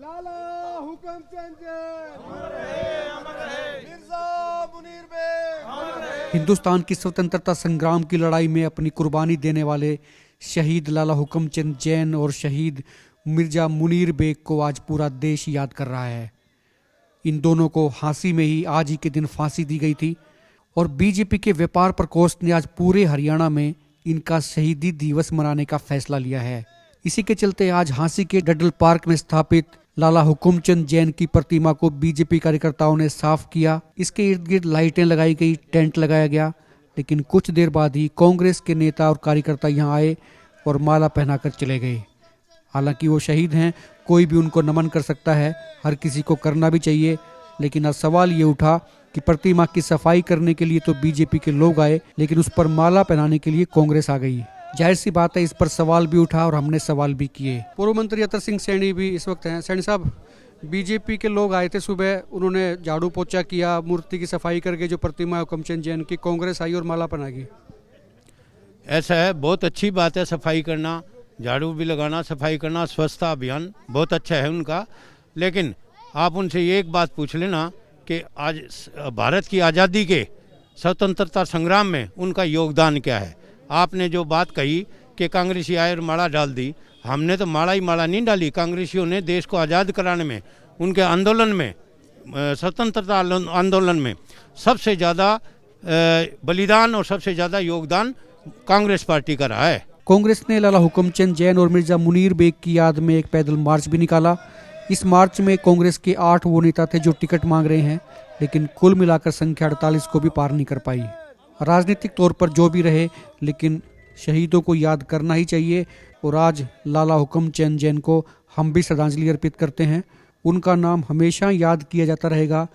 लाला Hukamchand Mirza Munir bag. Hindustan की स्वतंत्रता संग्राम की लड़ाई में अपनी कुर्बानी देने वाले शहीद लाला हुकमचंद जैन और शहीद मिर्जा मुनीर बेग को आज पूरा देश याद कर रहा है। इन दोनों को फांसी में ही आज ही के दिन फांसी दी गई थी और बीजेपी के व्यापार प्रकोष्ठ ने आज पूरे हरियाणा में इनका शहीदी दिवस मनाने का फैसला लिया है। इसी के चलते आज झांसी के डडल पार्क में स्थापित लाला हुकमचंद जैन की प्रतिमा को बीजेपी कार्यकर्ताओं ने साफ किया। इसके इर्द गिर्द लाइटें लगाई गई, टेंट लगाया गया, लेकिन कुछ देर बाद ही कांग्रेस के नेता और कार्यकर्ता यहां आए और माला पहनाकर चले गए। हालांकि वो शहीद हैं, कोई भी उनको नमन कर सकता है, हर किसी को करना भी चाहिए, लेकिन आज सवाल ये उठा कि प्रतिमा की सफाई करने के लिए तो बीजेपी के लोग आए, लेकिन उस पर माला पहनाने के लिए कांग्रेस आ गई। जाहिर सी बात है, इस पर सवाल भी उठा और हमने सवाल भी किए। पूर्व मंत्री अतर सिंह सैनी भी इस वक्त हैं। सैनी साहब, बीजेपी के लोग आए थे सुबह, उन्होंने झाड़ू पोछा किया, मूर्ति की सफाई करके जो प्रतिमा है हुकमचंद जैन की, कांग्रेस आई और माला पहना गई। ऐसा है, बहुत अच्छी बात है सफाई करना, झाड़ू भी लगाना, सफाई करना, स्वच्छता अभियान बहुत अच्छा है उनका। लेकिन आप उनसे ये एक बात पूछ लेना कि आज भारत की आज़ादी के स्वतंत्रता संग्राम में उनका योगदान क्या है। आपने जो बात कही कि कांग्रेसी आए और माला डाल दी, हमने तो माला ही माला नहीं डाली। कांग्रेसियों ने देश को आज़ाद कराने में, उनके आंदोलन में, स्वतंत्रता आंदोलन में सबसे ज़्यादा बलिदान और सबसे ज़्यादा योगदान कांग्रेस पार्टी का रहा है। कांग्रेस ने लाला हुकमचंद जैन और मिर्जा मुनीर बेग की याद में एक पैदल मार्च भी निकाला। इस मार्च में कांग्रेस के 8 वो नेता थे जो टिकट मांग रहे हैं, लेकिन कुल मिलाकर संख्या 48 को भी पार नहीं कर पाई। राजनीतिक तौर पर जो भी रहे, लेकिन शहीदों को याद करना ही चाहिए और आज लाला हुकमचंद जैन को हम भी श्रद्धांजलि अर्पित करते हैं। उनका नाम हमेशा याद किया जाता रहेगा,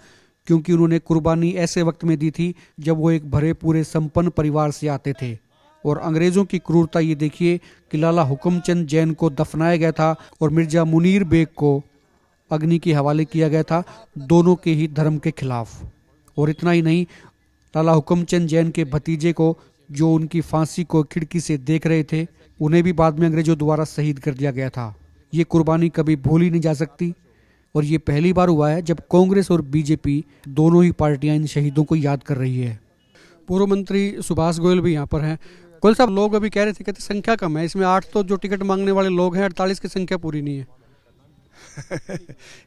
क्योंकि उन्होंने कुर्बानी ऐसे वक्त में दी थी जब वो एक भरे पूरे संपन्न परिवार से आते थे। और अंग्रेजों की क्रूरता ये देखिए कि लाला हुकमचंद जैन को दफनाया गया था और मिर्जा मुनीर बेग को अग्नि के हवाले किया गया था, दोनों के ही धर्म के खिलाफ। और इतना ही नहीं, लाला हुकमचंद जैन के भतीजे को, जो उनकी फांसी को खिड़की से देख रहे थे, उन्हें भी बाद में अंग्रेजों द्वारा शहीद कर दिया गया था। ये कुर्बानी कभी भूली नहीं जा सकती और ये पहली बार हुआ है जब कांग्रेस और बीजेपी दोनों ही पार्टियां इन शहीदों को याद कर रही है। पूर्व मंत्री सुभाष गोयल भी यहाँ पर हैं। गोयल साहब, लोग अभी कह रहे थे, कहते संख्या कम है इसमें, 8 तो जो टिकट मांगने वाले लोग हैं, 48 की संख्या पूरी नहीं है।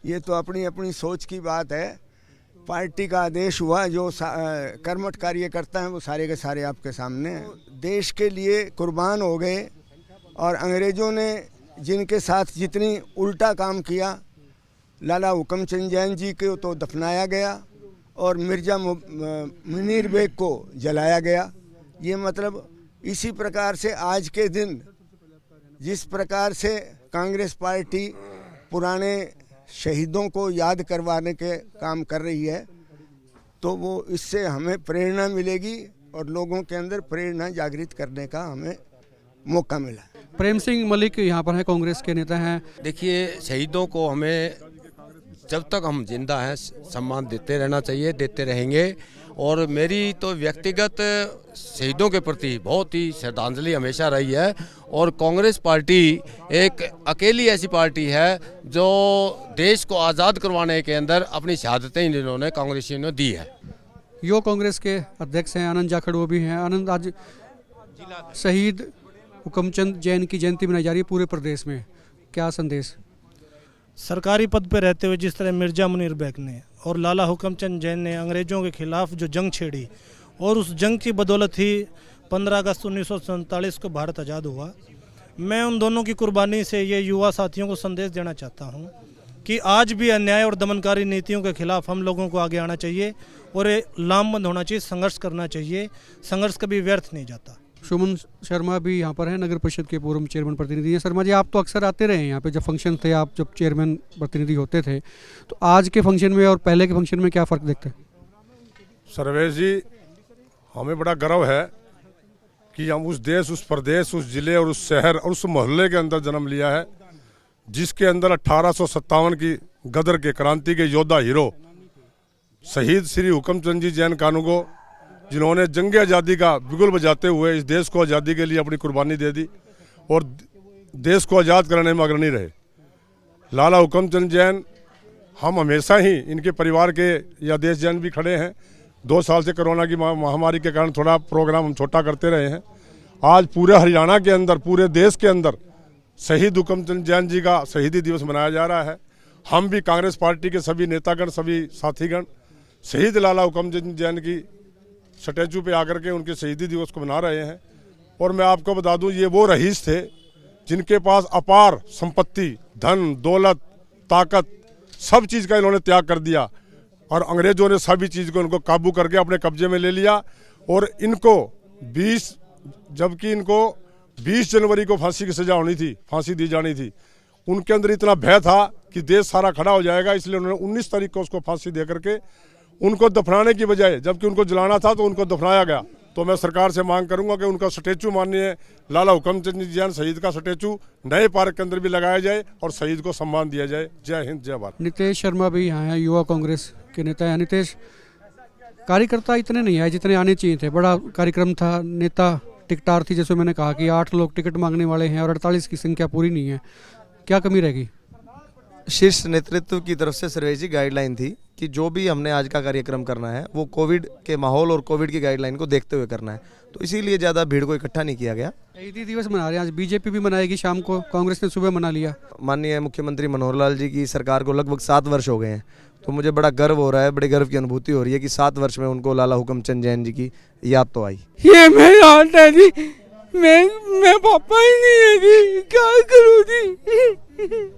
ये तो अपनी अपनी सोच की बात है। पार्टी का आदेश हुआ, जो कर्मठ कार्यकर्ता हैं वो सारे के सारे आपके सामने देश के लिए कुर्बान हो गए। और अंग्रेज़ों ने जिनके साथ जितनी उल्टा काम किया, लाला हुकमचंद जैन जी को तो दफनाया गया और मिर्जा मुनीर बेग को जलाया गया। ये मतलब इसी प्रकार से आज के दिन जिस प्रकार से कांग्रेस पार्टी पुराने शहीदों को याद करवाने के काम कर रही है, तो वो इससे हमें प्रेरणा मिलेगी और लोगों के अंदर प्रेरणा जागृत करने का हमें मौका मिला। प्रेम सिंह मलिक यहाँ पर हैं, कांग्रेस के नेता हैं। देखिए, शहीदों को हमें जब तक हम जिंदा हैं सम्मान देते रहना चाहिए, देते रहेंगे। और मेरी तो व्यक्तिगत शहीदों के प्रति बहुत ही श्रद्धांजलि हमेशा रही है। और कांग्रेस पार्टी एक अकेली ऐसी पार्टी है जो देश को आज़ाद करवाने के अंदर अपनी शहादतें इन्होंने कांग्रेसियों ने दी है। यो कांग्रेस के अध्यक्ष हैं आनंद जाखड़, वो भी हैं। आनंद, आज शहीद हुकमचंद जैन की जयंती मनाई जा रही है पूरे प्रदेश में, क्या संदेश? सरकारी पद पर रहते हुए जिस तरह मिर्जा मुनीर बेग ने और लाला हुकमचंद जैन ने अंग्रेज़ों के खिलाफ जो जंग छेड़ी, और उस जंग की बदौलत ही 15 अगस्त 1947 को भारत आज़ाद हुआ। मैं उन दोनों की कुर्बानी से ये युवा साथियों को संदेश देना चाहता हूँ कि आज भी अन्याय और दमनकारी नीतियों के खिलाफ हम लोगों को आगे आना चाहिए और लामबंद होना चाहिए, संघर्ष करना चाहिए। संघर्ष कभी व्यर्थ नहीं जाता। सुमन शर्मा भी यहाँ पर हैं, नगर परिषद के पूर्व चेयरमैन प्रतिनिधि हैं। शर्मा जी, आप तो अक्सर आते रहे हैं यहाँ पे, जब फंक्शन थे आप जब चेयरमैन प्रतिनिधि होते थे, तो आज के फंक्शन में और पहले के फंक्शन में क्या फ़र्क देखते हैं? सर्वेश जी, हमें बड़ा गर्व है कि हम उस देश, उस प्रदेश, उस जिले और उस शहर और उस मोहल्ले के अंदर जन्म लिया है जिसके अंदर 1857 की गदर के क्रांति के योद्धा हीरो शहीद श्री हुकमचंद जी जैन कानूगो, जिन्होंने जंग आज़ादी का बिगुल बजाते हुए इस देश को आज़ादी के लिए अपनी कुर्बानी दे दी और देश को आज़ाद कराने में अग्रणी रहे। लाला हुकमचंद जैन, हम हमेशा ही इनके परिवार के या देश जैन भी खड़े हैं। 2 साल से कोरोना की महामारी के कारण थोड़ा प्रोग्राम हम छोटा करते रहे हैं। आज पूरे हरियाणा के अंदर, पूरे देश के अंदर शहीद हुकमचंद जैन जी का शहीदी दिवस मनाया जा रहा है। हम भी कांग्रेस पार्टी के सभी नेतागण, सभी साथीगण शहीद लाला हुकमचंद जैन की स्टैचू पे आकर के उनके शहीदी दिवस को मना रहे हैं। और मैं आपको बता दूं, ये वो रईस थे जिनके पास अपार संपत्ति, धन, दौलत, ताकत, सब चीज़ का इन्होंने त्याग कर दिया और अंग्रेजों ने सभी चीज़ को उनको काबू करके अपने कब्जे में ले लिया। और इनको 20 जनवरी को फांसी की सजा होनी थी, फांसी दी जानी थी। उनके अंदर इतना भय था कि देश सारा खड़ा हो जाएगा, इसलिए उन्होंने 19 तारीख को उसको फांसी दे करके उनको दफनाने की बजाय, जबकि उनको जलाना था तो उनको दफनाया गया। तो मैं सरकार से मांग करूंगा कि उनका स्टैचू, माननीय लाला हुकमचंद जैन शहीद का स्टैचू नए पार्क के अंदर भी लगाया जाए और शहीद को सम्मान दिया जाए। जय हिंद, जय भारत। नितेश शर्मा भी यहाँ हैं, युवा कांग्रेस के नेता हैं। नितेश, कार्यकर्ता इतने नहीं आए जितने आने चाहिए थे। बड़ा कार्यक्रम था, नेता टिकटार थी, जैसे मैंने कहा कि 8 लोग टिकट मांगने वाले हैं और 48 की संख्या पूरी नहीं है। क्या कमी रहेगी? शीर्ष नेतृत्व की तरफ से सर्वेश जी गाइडलाइन थी कि जो भी हमने आज का कार्यक्रम करना है वो कोविड के माहौल और कोविड की गाइडलाइन को देखते हुए करना है, तो इसीलिए ज़्यादा भीड़ को इकट्ठा नहीं किया गया। शहीदी दिवस मना रहे हैं आज, बीजेपी भी मनाएगी शाम को, कांग्रेस ने सुबह मना लिया। माननीय मुख्यमंत्री मनोहर लाल जी की सरकार को लगभग 7 वर्ष हो गए हैं, तो मुझे बड़ा गर्व हो रहा है, बड़े गर्व की अनुभूति हो रही है कि 7 वर्ष में उनको लाला हुकमचंद जैन जी की याद तो आई। ये मेरी हालत है जी, मैं पापा ही नहीं है जी, क्या करूँ जी।